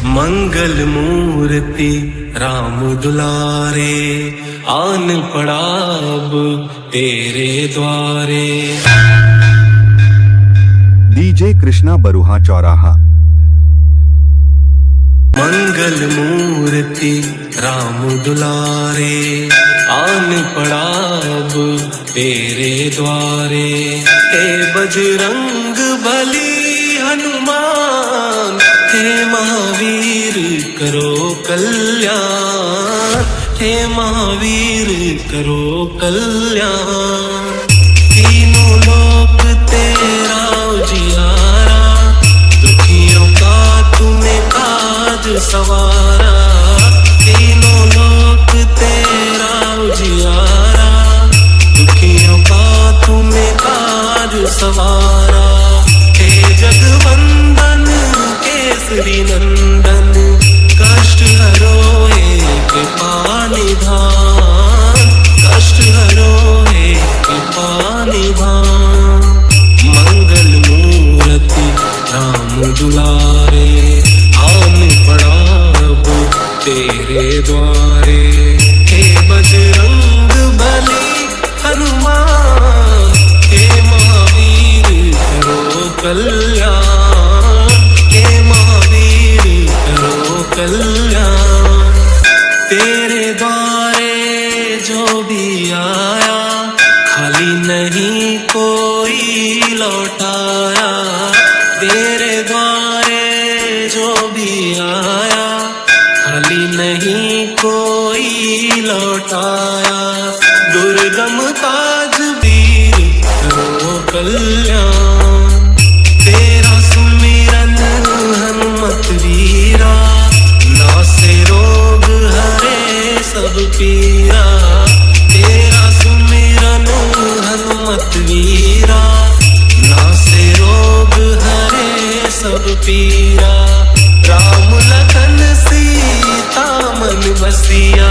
मंगल मूर्ति राम दुलारे, आन पड़ा अब तेरे द्वारे। डीजे कृष्णा बरुहा चौराहा। मंगल मूर्ति राम दुलारे, आन पड़ा अब तेरे द्वारे। हे बजरंग बली हनुमान, हे महावीर करो कल्याण, हे महावीर करो कल्याण। तीनों लोक तेरा उजियारा, दुखियों का तूने काज सवारा। तीनों लोक तेरा उजियारा, दुखियों का तूने काज सवारा। हे जगवंदन केसरी नंदन, कष्ट हरो एक पानिधान, कष्ट हरो एक पानिधान। मंगल मूर्ति राम दुलारे, आन पड़ा अब तेरे द्वारे। हे बजरंग बली हनुमान, हे महावीर करो कल्याण, हे महावीर करो कल्याण। तेरे द्वारे जो भी आया, खाली नहीं कोई लौटाया। तेरे द्वारे जो भी आया, खाली नहीं कोई लौटाया। दुर्गम काज वीर करो कल्याण, तेरा सुमिरन हनुमत वीरा। नासे रोग हरे सब पीरा, तेरा सुमिरन हनुमत वीरा। नासे रोग हरे सब पीरा। राम लखन सीता मन बसिया,